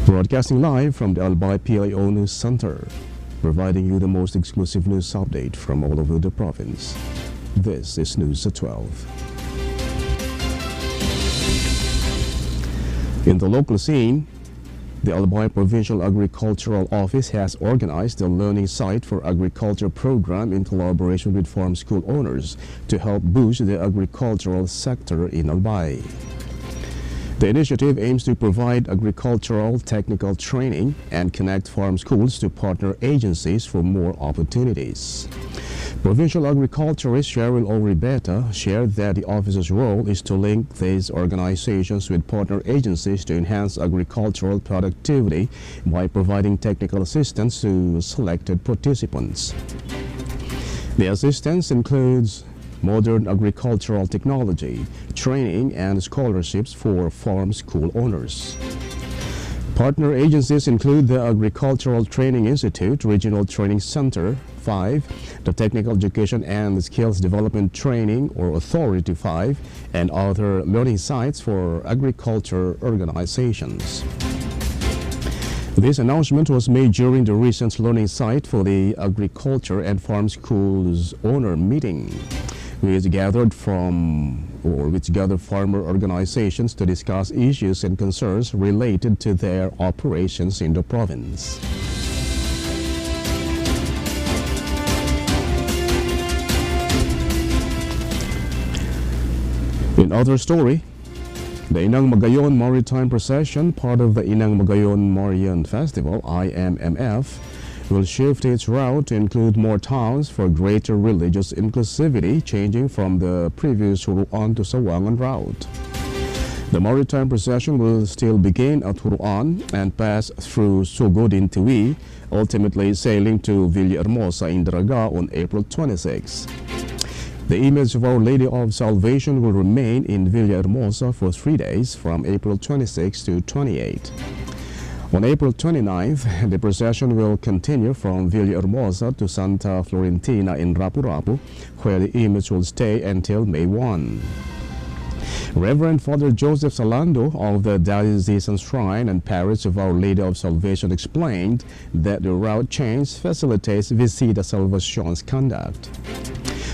Broadcasting live from the Albay PIO News Center, providing you the most exclusive news update from all over the province. This is News at 12. In the local scene, the Albay Provincial Agricultural Office has organized a learning site for agriculture program in collaboration with farm school owners to help boost the agricultural sector in Albay. The initiative aims to provide agricultural technical training and connect farm schools to partner agencies for more opportunities. Provincial agriculturist Cheryl O'Ribeta shared that the office's role is to link these organizations with partner agencies to enhance agricultural productivity by providing technical assistance to selected participants. The assistance includes modern agricultural technology, training, and scholarships for farm school owners. Partner agencies include the Agricultural Training Institute, Regional Training Center 5, the Technical Education and Skills Development Training or Authority 5, and other learning sites for agriculture organizations. This announcement was made during the recent learning site for the Agriculture and Farm Schools owner meeting, which gathered farmer organizations to discuss issues and concerns related to their operations in the province. In other story, the Inang Magayon Maritime Procession, part of the Inang Magayon Marian Festival, IMMF, will shift its route to include more towns for greater religious inclusivity, changing from the previous Huruan to Sawangan route. The maritime procession will still begin at Huruan and pass through Sugod in Tiwi, ultimately sailing to Villahermosa in Daraga on April 26. The image of Our Lady of Salvation will remain in Villahermosa for 3 days from April 26 to 28. On April 29th, the procession will continue from Villahermosa to Santa Florentina in Rapu-Rapu, where the image will stay until May 1. Reverend Father Joseph Salando of the Diocesan Shrine and Parish of Our Lady of Salvation explained that the route change facilitates Visita Salvacion's conduct.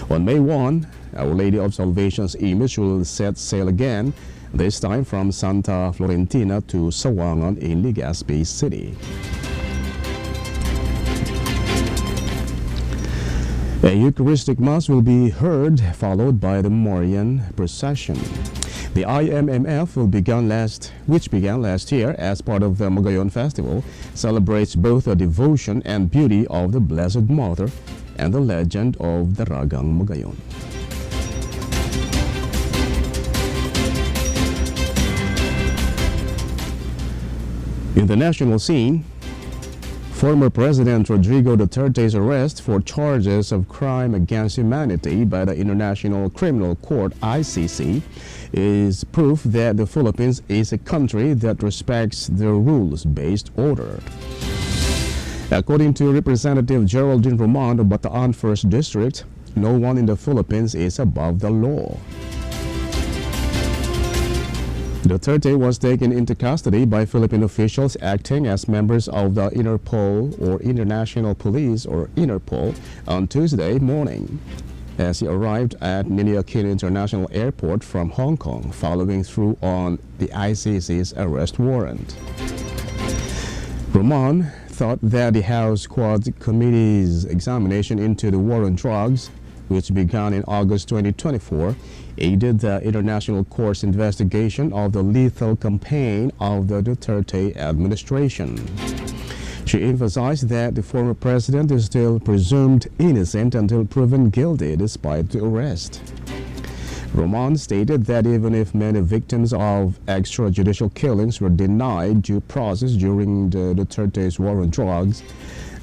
On May 1, Our Lady of Salvation's image will set sail again, this time from Santa Florentina to Sawangan in Legazpi City. A Eucharistic Mass will be heard, followed by the Marian procession. The IMMF which began last year as part of the Magayon Festival, celebrates both the devotion and beauty of the Blessed Mother and the legend of the Ragang Magayon. In the national scene, former President Rodrigo Duterte's arrest for charges of crime against humanity by the International Criminal Court (ICC) is proof that the Philippines is a country that respects the rules-based order. According to Representative Geraldine Roman of Bataan 1st District, no one in the Philippines is above the law. Duterte was taken into custody by Philippine officials acting as members of the Interpol or International Police or Interpol on Tuesday morning, as he arrived at Ninoy Aquino International Airport from Hong Kong following through on the ICC's arrest warrant. Roman thought that the House Quad Committee's examination into the war on drugs, which began in August 2024, aided the International Court's investigation of the lethal campaign of the Duterte administration. She emphasized that the former president is still presumed innocent until proven guilty despite the arrest. Roman stated that even if many victims of extrajudicial killings were denied due process during the Duterte's war on drugs,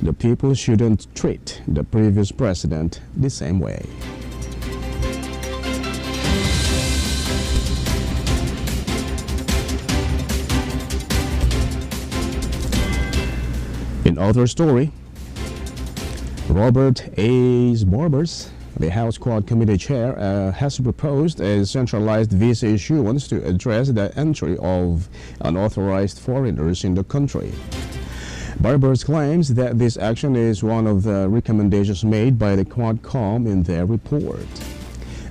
the people shouldn't treat the previous president the same way. In other story, Robert A. Barbers The House Quad Committee Chair has proposed a centralized visa issuance to address the entry of unauthorized foreigners in the country. Barbers claims that this action is one of the recommendations made by the Quadcom in their report.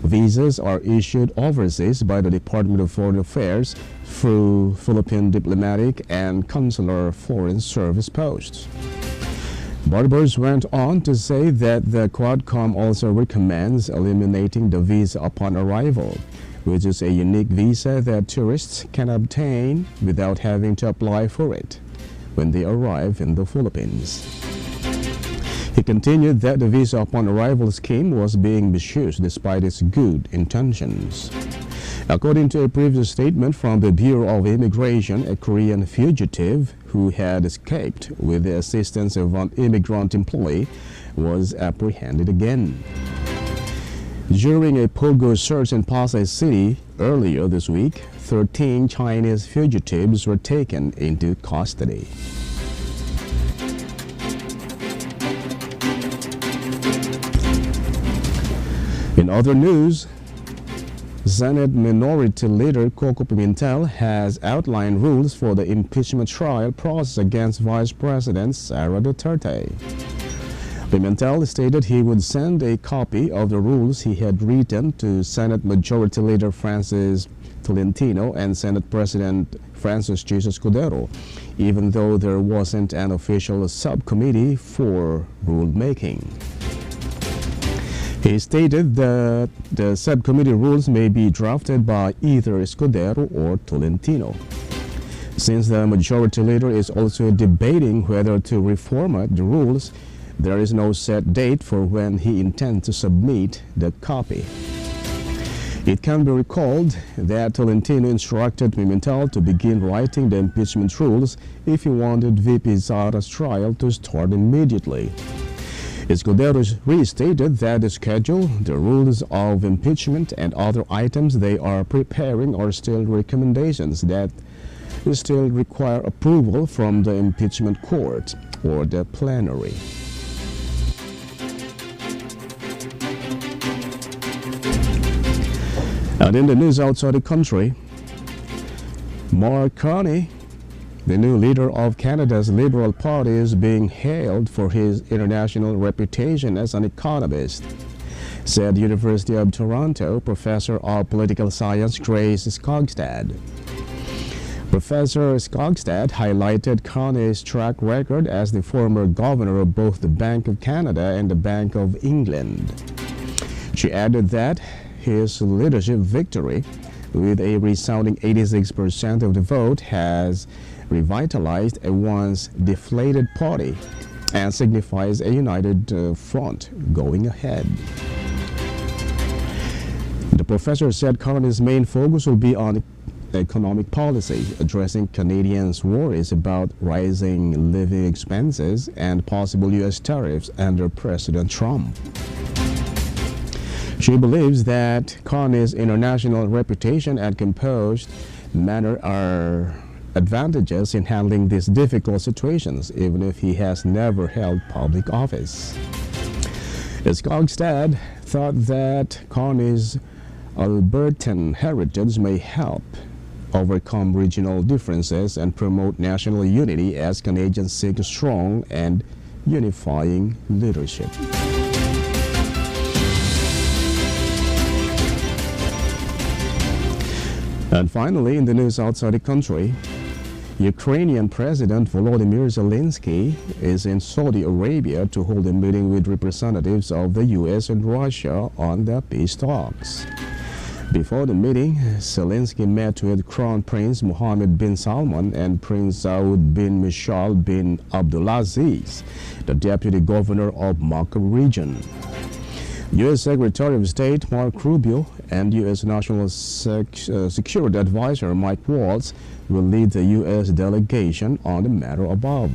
Visas are issued overseas by the Department of Foreign Affairs through Philippine diplomatic and consular foreign service posts. Barbers went on to say that the Quadcom also recommends eliminating the visa upon arrival, which is a unique visa that tourists can obtain without having to apply for it when they arrive in the Philippines. He continued that the visa upon arrival scheme was being misused despite its good intentions. According to a previous statement from the Bureau of Immigration, a Korean fugitive who had escaped with the assistance of an immigrant employee was apprehended again. During a pogo search in Pasay City earlier this week, 13 Chinese fugitives were taken into custody. In other news, Senate Minority Leader Coco Pimentel has outlined rules for the impeachment trial process against Vice President Sara Duterte. Pimentel stated he would send a copy of the rules he had written to Senate Majority Leader Francis Tolentino and Senate President Francis Jesus Cordero, even though there wasn't an official subcommittee for rulemaking. He stated that the subcommittee rules may be drafted by either Escudero or Tolentino. Since the majority leader is also debating whether to reformat the rules, there is no set date for when he intends to submit the copy. It can be recalled that Tolentino instructed Pimentel to begin writing the impeachment rules if he wanted VP Sara's trial to start immediately. Escudero restated that the schedule, the rules of impeachment, and other items they are preparing are still recommendations that still require approval from the impeachment court or the plenary. And in the news outside the country, Mark Carney, the new leader of Canada's Liberal Party, is being hailed for his international reputation as an economist, said University of Toronto Professor of Political Science Grace Skogstad. Professor Skogstad highlighted Carney's track record as the former governor of both the Bank of Canada and the Bank of England. She added that his leadership victory, with a resounding 86% of the vote, has revitalized a once deflated party and signifies a united front going ahead. The professor said Carney's main focus will be on economic policy, addressing Canadians' worries about rising living expenses and possible U.S. tariffs under President Trump. She believes that Carney's international reputation and composed manner are advantages in handling these difficult situations, even if he has never held public office. Skogstad thought that Carney's Albertan heritage may help overcome regional differences and promote national unity as Canadians seek strong and unifying leadership. And finally, in the news outside the country, Ukrainian President Volodymyr Zelensky is in Saudi Arabia to hold a meeting with representatives of the U.S. and Russia on the peace talks. Before the meeting, Zelensky met with Crown Prince Mohammed bin Salman and Prince Saud bin Mishal bin Abdulaziz, the Deputy Governor of Makkah region. U.S. Secretary of State Mark Rubio and U.S. National Security Advisor Mike Waltz will lead the U.S. delegation on the matter above.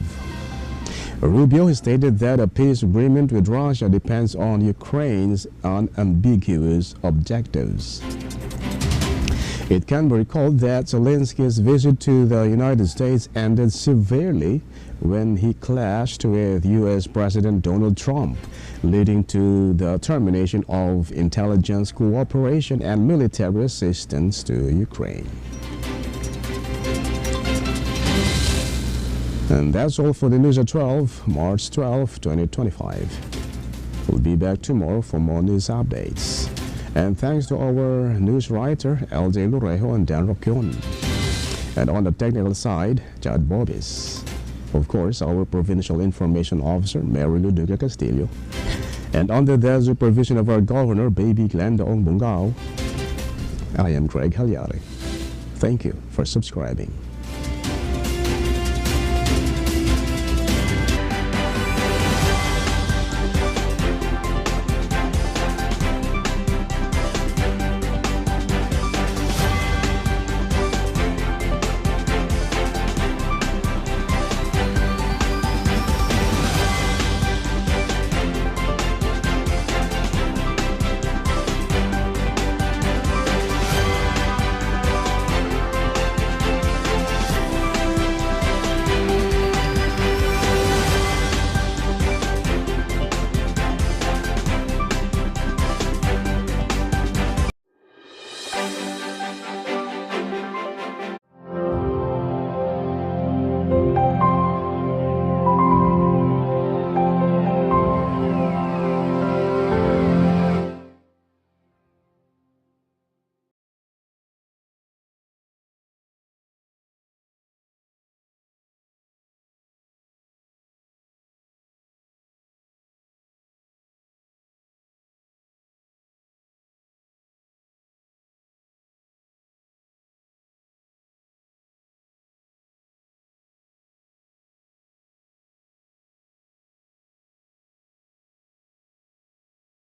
Rubio has stated that a peace agreement with Russia depends on Ukraine's unambiguous objectives. It can be recalled that Zelensky's visit to the United States ended severely when he clashed with U.S. President Donald Trump, leading to the termination of intelligence cooperation and military assistance to Ukraine. And that's all for the news at 12, March 12, 2025. We'll be back tomorrow for more news updates. And thanks to our news writer, LJ Lorejo and Dan Rocchion. And on the technical side, Chad Bobis. Of course, our Provincial Information Officer, Mary Luduga Castillo. And under the supervision of our Governor, Baby Glendaong Bungao, I am Greg Hallare. Thank you for subscribing.